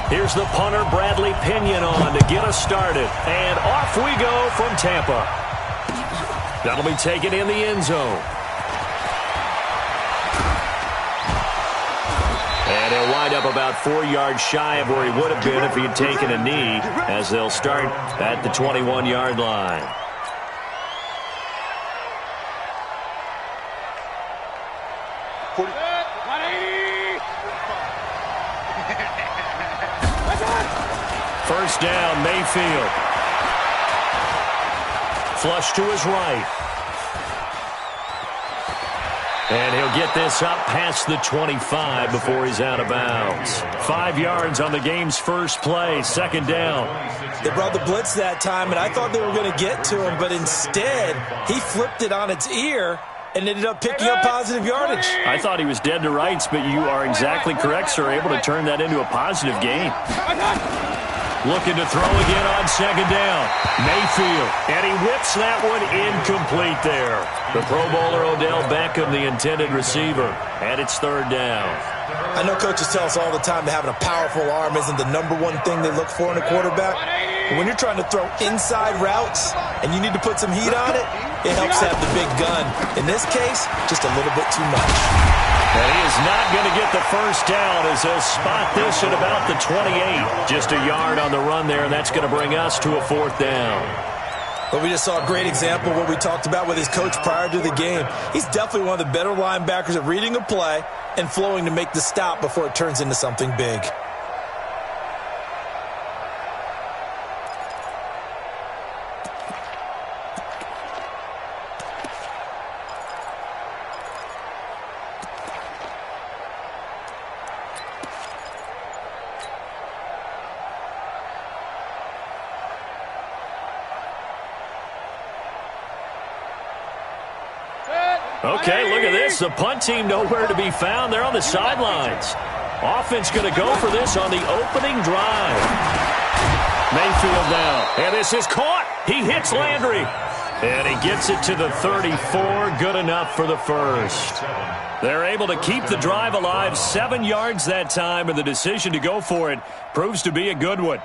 Here's the punter, Bradley Pinion, on to get us started. And off we go from Tampa. That'll be taken in the end zone. And he'll wind up about 4 yards shy of where he would have been if he had taken a knee, as they'll start at the 21-yard line. First down, Mayfield. Flush to his right. And he'll get this up past the 25 before he's out of bounds. 5 yards on the game's first play, second down. They brought the blitz that time, and I thought they were going to get to him, but instead he flipped it on its ear and ended up picking up positive yardage. I thought he was dead to rights, but you are exactly correct, sir. Able to turn that into a positive gain. Looking to throw again on second down. Mayfield. And he whips that one incomplete there. The Pro Bowler Odell Beckham, the intended receiver. And it's third down. I know coaches tell us all the time that having a powerful arm isn't the #1 thing they look for in a quarterback. But when you're trying to throw inside routes and you need to put some heat on it, it helps to have the big gun. In this case, just a little bit too much. And he is not going to get the first down as they'll spot this at about the 28. Just a yard on the run there, and that's going to bring us to a fourth down. But we just saw a great example of what we talked about with his coach prior to the game. He's definitely one of the better linebackers at reading a play and flowing to make the stop before it turns into something big. Okay, look at this. The punt team nowhere to be found. They're on the sidelines. Offense going to go for this on the opening drive. Mayfield now. And this is caught. He hits Landry. And he gets it to the 34. Good enough for the first. They're able to keep the drive alive. 7 yards that time, and the decision to go for it proves to be a good one.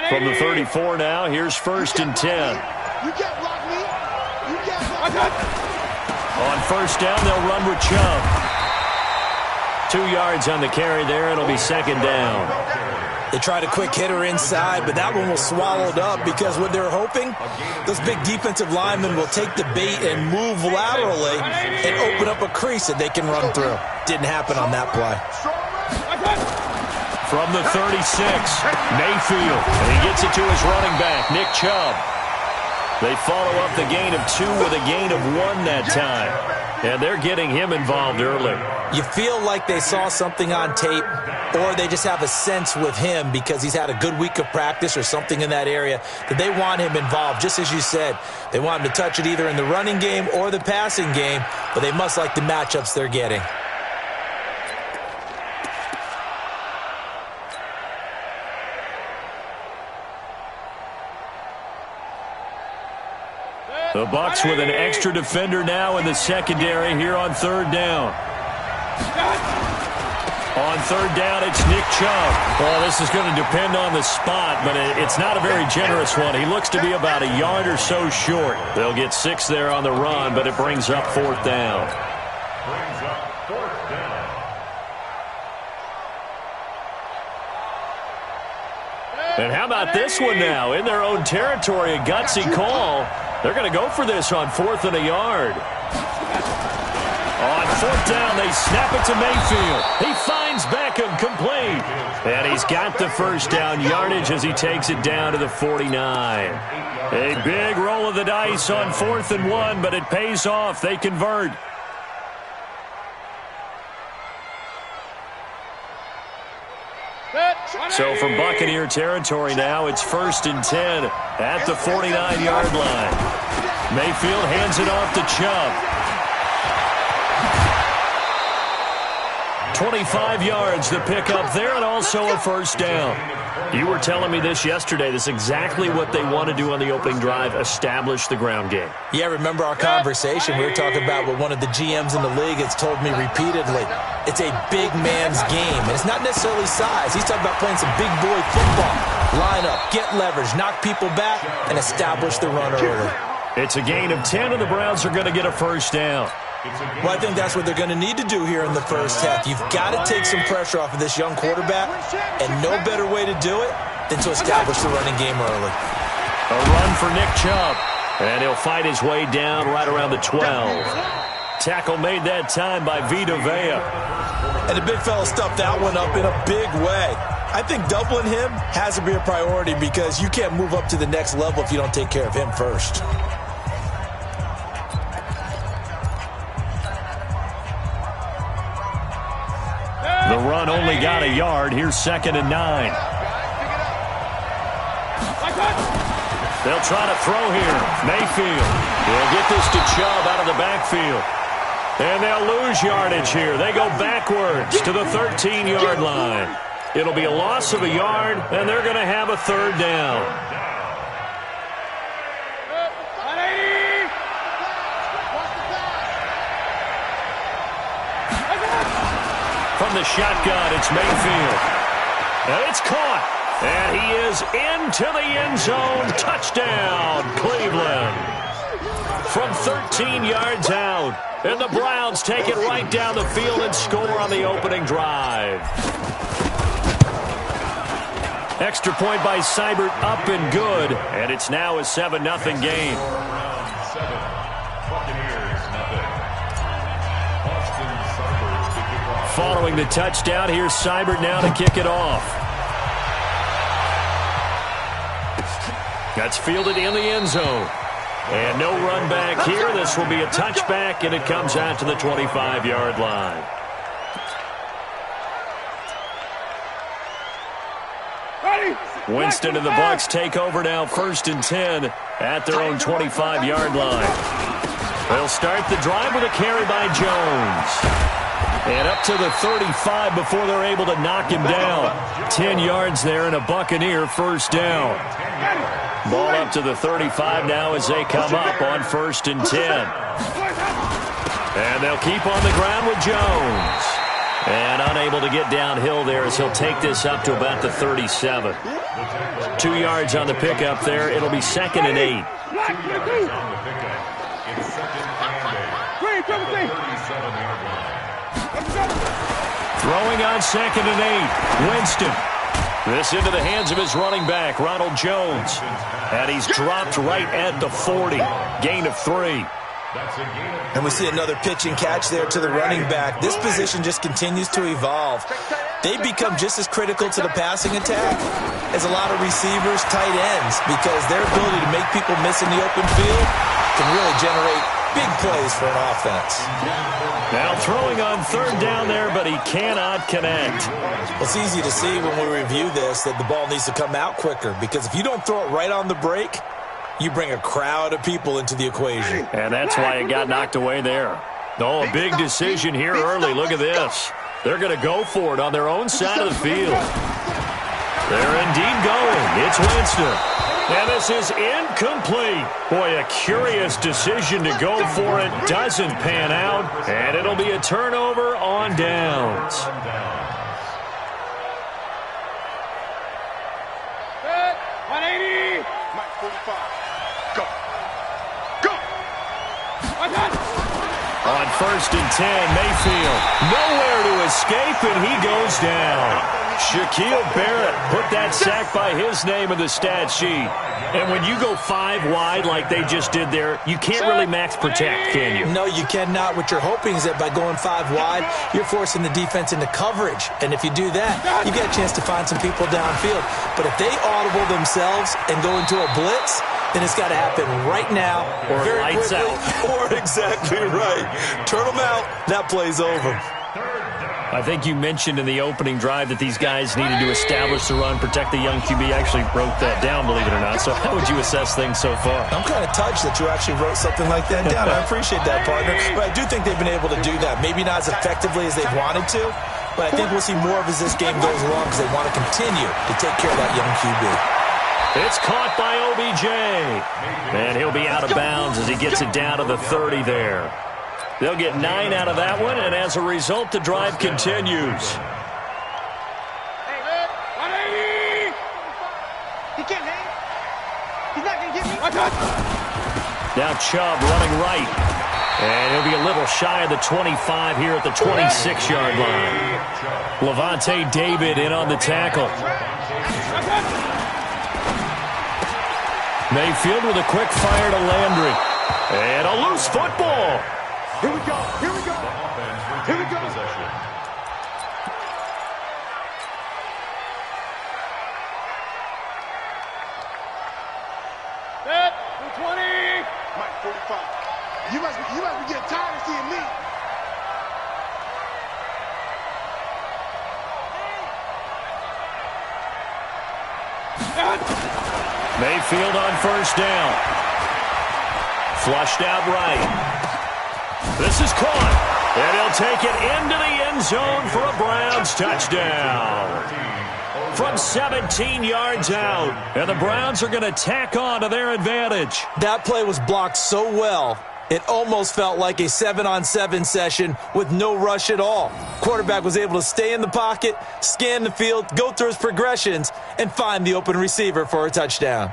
From the 34 now, here's first and 10. You can't block me. You can't block me. On first down, they'll run with Chubb. 2 yards on the carry there. It'll be second down. They tried a quick hitter inside, but that one was swallowed up because what they're hoping, those big defensive linemen will take the bait and move laterally and open up a crease that they can run through. Didn't happen on that play. From the 36, Mayfield. And he gets it to his running back, Nick Chubb. They follow up the gain of 2 with a gain of 1 that time. And they're getting him involved early. You feel like they saw something on tape, or they just have a sense with him because he's had a good week of practice or something in that area that they want him involved. Just as you said, they want him to touch it either in the running game or the passing game, but they must like the matchups they're getting. The Bucs with an extra defender now in the secondary here on third down. On third down, it's Nick Chubb. Well, this is going to depend on the spot, but it's not a very generous one. He looks to be about a yard or so short. They'll get 6 there on the run, but it brings up fourth down. And how about this one now? In their own territory, a gutsy call. They're going to go for this on 4th and a yard. On 4th down, they snap it to Mayfield. He finds Beckham complete. And he's got the first down yardage as he takes it down to the 49. A big roll of the dice on 4th and 1, but it pays off. They convert. So from Buccaneer territory now, it's 1st and 10 at the 49-yard line. Mayfield hands it off to Chubb. 25 yards to pick up there, and also a first down. You were telling me this yesterday. This is exactly what they want to do on the opening drive, establish the ground game. Yeah, remember our conversation? We were talking about what one of the GMs in the league has told me repeatedly. It's a big man's game, and it's not necessarily size. He's talking about playing some big boy football. Line up, get leverage, knock people back, and establish the run early. It's a gain of 10, and the Browns are going to get a first down. Well, I think that's what they're going to need to do here in the first half. You've got to take some pressure off of this young quarterback, and no better way to do it than to establish the running game early. A run for Nick Chubb, and he'll fight his way down right around the 12. Tackle made that time by Vita Vea. And the big fella stuffed that one up in a big way. I think doubling him has to be a priority because you can't move up to the next level if you don't take care of him first. The run only got a yard. Here's 2nd and 9. They'll try to throw here. Mayfield will get this to Chubb out of the backfield. And they'll lose yardage here. They go backwards to the 13-yard line. It'll be a loss of a yard, and they're going to have a third down. From the shotgun, it's Mayfield. And it's caught. And he is into the end zone. Touchdown, Cleveland. From 13 yards out. And the Browns take it right down the field and score on the opening drive. Extra point by Seibert, up and good. And it's now a 7-0 game. Following the touchdown, here's Seibert now to kick it off. That's fielded in the end zone. And no run back here. This will be a touchback, and it comes out to the 25-yard line. Winston and the Bucs take over now, 1st and 10 at their own 25-yard line. They'll start the drive with a carry by Jones. And up to the 35 before they're able to knock him down. 10 yards there and a Buccaneer first down. Ball up to the 35 now as they come up on 1st and 10. And they'll keep on the ground with Jones. And unable to get downhill there as he'll take this up to about the 37. 2 yards on the pickup there. It'll be 2nd and 8. Throwing on 2nd and 8. Winston. This into the hands of his running back, Ronald Jones. And he's dropped right at the 40. Gain of 3. And we see another pitch and catch there to the running back. This position just continues to evolve. They become just as critical to the passing attack as a lot of receivers, tight ends, because their ability to make people miss in the open field can really generate big plays for an offense. Now throwing on 3rd down there, but he cannot connect. Well, it's easy to see when we review this that the ball needs to come out quicker, because if you don't throw it right on the break, you bring a crowd of people into the equation. And that's why it got knocked away there. Oh, a big decision here early. Look at this. They're going to go for it on their own side of the field. They're indeed going. It's Winston. And this is incomplete. Boy, a curious decision to go for it. Doesn't pan out. And it'll be a turnover on downs. Good. 180. Mike 45. Go. Go. On 1st and 10, Mayfield. Nowhere to escape, and he goes down. Shaquille Barrett put that sack by his name in the stat sheet. And when you go 5 wide like they just did there, you can't really max protect, can you? No, you cannot. What you're hoping is that by going 5 wide, you're forcing the defense into coverage. And if you do that, you get a chance to find some people downfield. But if they audible themselves and go into a blitz, then it's got to happen right now. Or lights out. Or exactly right. Turn them out. That play's over. I think you mentioned in the opening drive that these guys needed to establish the run, protect the young QB. I actually wrote that down, believe it or not. So how would you assess things so far? I'm kind of touched that you actually wrote something like that down. I appreciate that, partner. But I do think they've been able to do that. Maybe not as effectively as they wanted to, but I think we'll see more of as this game goes along because they want to continue to take care of that young QB. It's caught by OBJ. And he'll be out of bounds as he gets it down to the 30 there. They'll get 9 out of that one, and as a result, the drive continues. He can't hang. He's not going to get me. Now Chubb running right. And he'll be a little shy of the 25 here at the 26-yard line. Levante David in on the tackle. Mayfield with a quick fire to Landry. And a loose football. Here we go. Here we go. Here we go. Set. 20. Mike, 45. You must be getting tired of seeing me. Mayfield on first down. Flushed out right. This is caught, and he'll take it into the end zone for a Browns touchdown. From 17 yards out, and the Browns are going to tack on to their advantage. That play was blocked so well, it almost felt like a 7-on-7 session with no rush at all. Quarterback was able to stay in the pocket, scan the field, go through his progressions, and find the open receiver for a touchdown.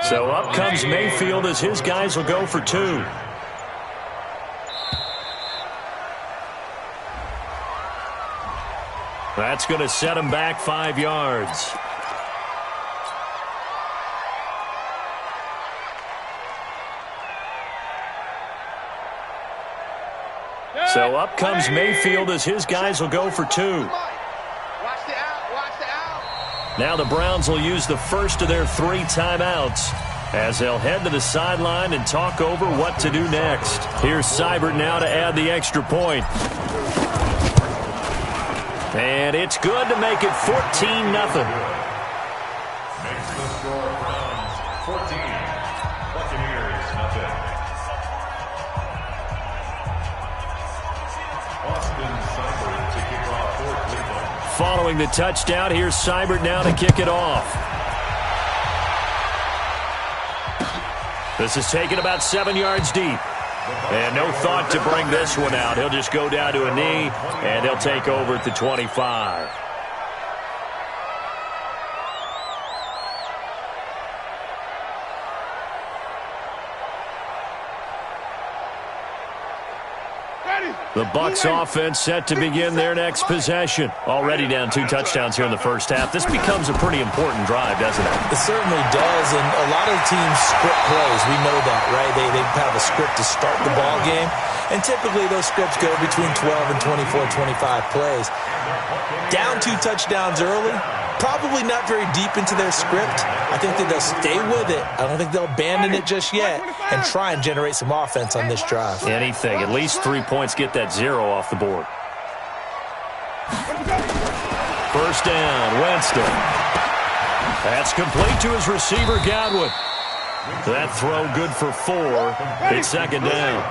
So up comes Mayfield as his guys will go for 2. That's going to set him back 5 yards. So up comes Mayfield as his guys will go for 2. Now the Browns will use the first of their 3 timeouts as they'll head to the sideline and talk over what to do next. Here's Seibert now to add the extra point. And it's good to make it 14-0. Makes the score Browns 14, Buccaneers nothing. Austin Seibert to kick off for Cleveland. Following the touchdown, here's Seibert now to kick it off. This is taken about 7 yards deep. And no thought to bring this one out. He'll just go down to a knee, and they'll take over at the 25. The Bucs offense set to begin their next possession. Already down 2 touchdowns here in the first half. This becomes a pretty important drive, doesn't it? It certainly does, and a lot of the teams script plays. We know that, right? They have a script to start the ball game, and typically those scripts go between 12 and 24, 25 plays. Down 2 touchdowns early, probably not very deep into their script. I think that they'll stay with it. I don't think they'll abandon it just yet and try and generate some offense on this drive. Anything. At least 3 points, get that 0 off the board. First down, Winston. That's complete to his receiver, Godwin. That throw good for 4. It's second down.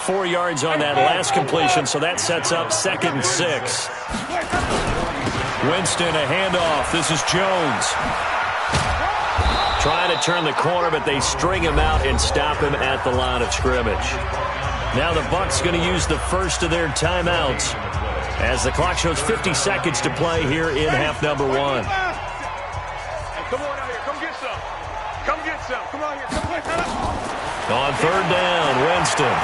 4 yards on that last completion, so that sets up 2nd and 6. Winston, a handoff. This is Jones. Trying to turn the corner, but they string him out and stop him at the line of scrimmage. Now the Bucs going to use the first of their timeouts as the clock shows 50 seconds to play here in half number 1. Come on out here. Come get some. Come get some. Come on here. Come get some. On third down, Winston.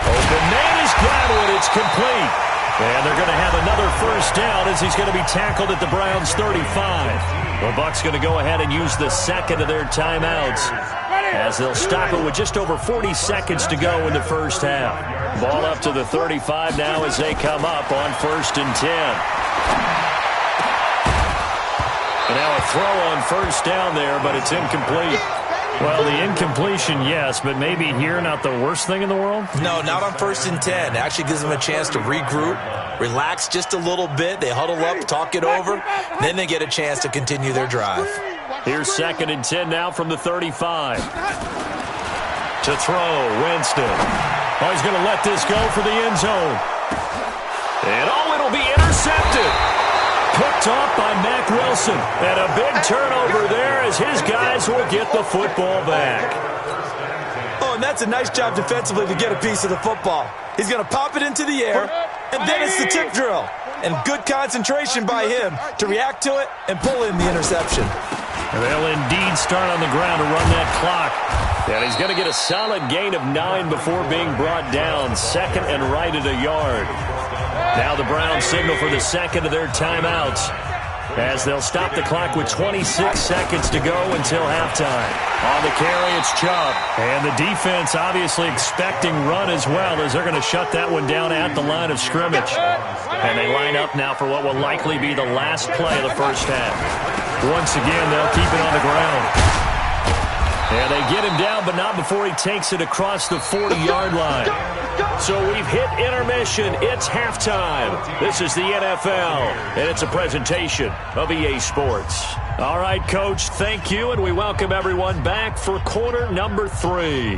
Open man is Godwin. It's complete. And they're going to have another first down as he's going to be tackled at the Browns' 35. The Bucs going to go ahead and use the second of their timeouts as they'll stop it with just over 40 seconds to go in the first half. Ball up to the 35 now as they come up on 1st and 10. And now a throw on first down there, but it's incomplete. Well, the incompletion, yes, but maybe here not the worst thing in the world? No, not on 1st and 10. It actually gives them a chance to regroup, relax just a little bit. They huddle up, talk it over, then they get a chance to continue their drive. Here's 2nd and 10 now from the 35. To throw, Winston. Oh, he's going to let this go for the end zone. And it'll be intercepted. Picked off by Mack Wilson. And a big turnover there as his guys will get the football back. Oh, and that's a nice job defensively to get a piece of the football. He's going to pop it into the air, and then it's the tip drill. And good concentration by him to react to it and pull in the interception. And they'll indeed start on the ground to run that clock. And he's going to get a solid gain of 9 before being brought down. 2nd and right at a yard. Now the Browns signal for the second of their timeouts as they'll stop the clock with 26 seconds to go until halftime. On the carry, it's Chubb. And the defense obviously expecting run as well as they're going to shut that one down at the line of scrimmage. And they line up now for what will likely be the last play of the first half. Once again, they'll keep it on the ground. And they get him down, but not before he takes it across the 40-yard line. So we've hit intermission. It's halftime. This is the NFL, and it's a presentation of EA Sports. All right, Coach, thank you, and we welcome everyone back for quarter number 3.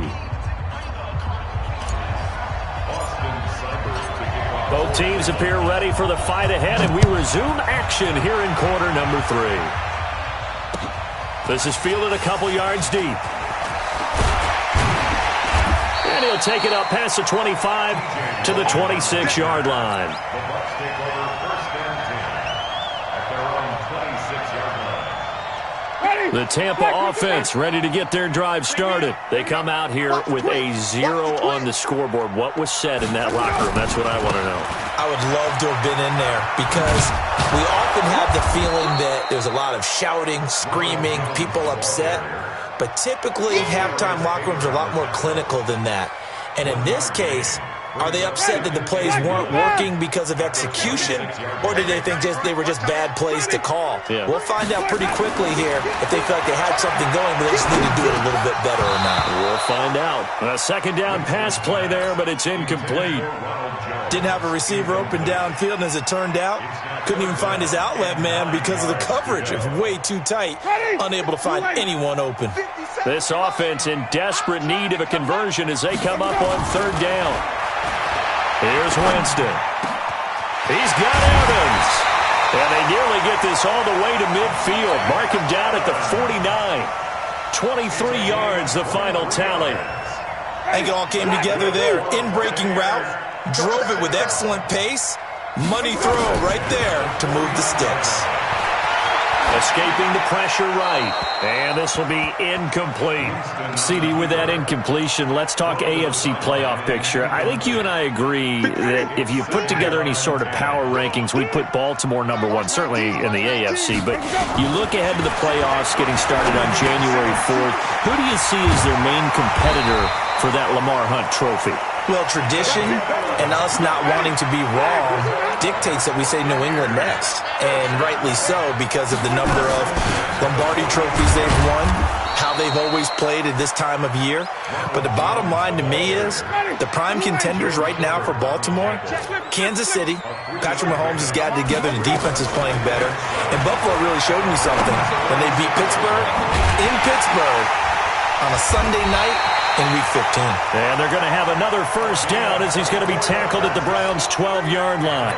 Both teams appear ready for the fight ahead, and we resume action here in quarter number 3. This is fielded a couple yards deep. And he'll take it up past the 25 to the 26-yard line. The Bucs take over 1st and 10 at their own 26-yard line. The Tampa offense ready to get their drive started. They come out here with a 0 on the scoreboard. What was said in that locker room? That's what I want to know. I would love to have been in there because we often have the feeling that there's a lot of shouting, screaming, people upset. But typically, halftime locker rooms are a lot more clinical than that. And in this case, are they upset that the plays weren't working because of execution, or did they think they were just bad plays to call? Yeah. We'll find out pretty quickly here if they felt like they had something going, but they just need to do it a little bit better or not. We'll find out. A 2nd down pass play there, but it's incomplete. Didn't have a receiver open downfield, and as it turned out, couldn't even find his outlet man because of the coverage. It was way too tight, unable to find anyone open. This offense in desperate need of a conversion as they come up on 3rd down. Here's Winston. He's got Evans. And they nearly get this all the way to midfield. Mark him down at the 49. 23 yards, the final tally. I think it all came together there. In-breaking route, drove it with excellent pace. Money throw right there to move the sticks. Escaping the pressure right. And this will be incomplete. CD, with that incompletion, let's talk AFC playoff picture. I think you and I agree that if you put together any sort of power rankings, we'd put Baltimore number 1, certainly in the AFC. But you look ahead to the playoffs getting started on January 4th. Who do you see as their main competitor for that Lamar Hunt trophy? Well, tradition and us not wanting to be wrong dictates that we say New England next. And rightly so, because of the number of Lombardi trophies they've won, how they've always played at this time of year. But the bottom line to me is the prime contenders right now for Baltimore, Kansas City. Patrick Mahomes has gotten together. The defense is playing better. And Buffalo really showed me something when they beat Pittsburgh in Pittsburgh on a Sunday night in Week 15. And they're going to have another first down as he's going to be tackled at the Browns' 12-yard line.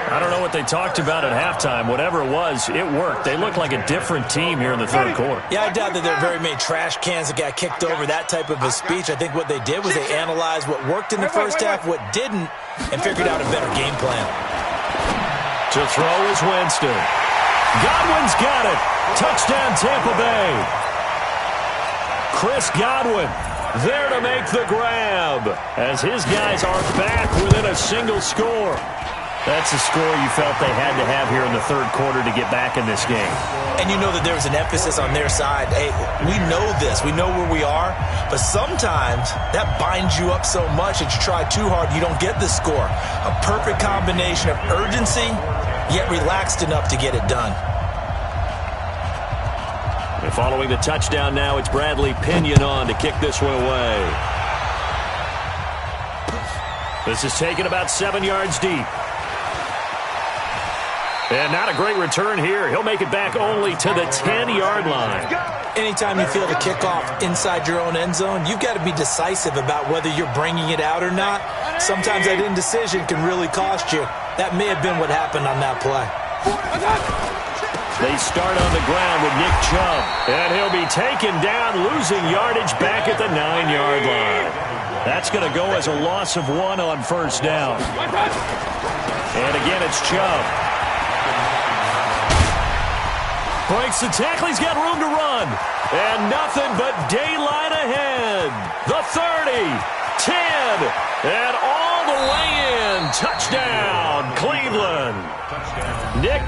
I don't know what they talked about at halftime. Whatever it was, it worked. They look like a different team here in the 3rd quarter. Yeah, I doubt that there are very many trash cans that got kicked over, that type of a speech. I think what they did was they analyzed what worked in the first half, what didn't, and figured out a better game plan. To throw is Winston. Godwin's got it. Touchdown, Tampa Bay. Chris Godwin there to make the grab as his guys are back within a single score. That's the score you felt they had to have here in the third quarter to get back in this game. And you know that there was an emphasis on their side. Hey, we know this. We know where we are. But sometimes that binds you up so much that you try too hard, you don't get the score. A perfect combination of urgency, yet relaxed enough to get it done. And following the touchdown now, it's Bradley Pinion on to kick this one away. This is taken about 7 yards deep. And not a great return here. He'll make it back only to the 10-yard line. Anytime you feel the kickoff inside your own end zone, you've got to be decisive about whether you're bringing it out or not. Sometimes that indecision can really cost you. That may have been what happened on that play. They start on the ground with Nick Chubb. And he'll be taken down, losing yardage back at the 9-yard line. That's going to go as a loss of 1 on first down. And again, it's Chubb. Breaks the tackle. He's got room to run. And nothing but daylight ahead. The 30, 10, and all the way in. Touchdown, Cleveland. Nick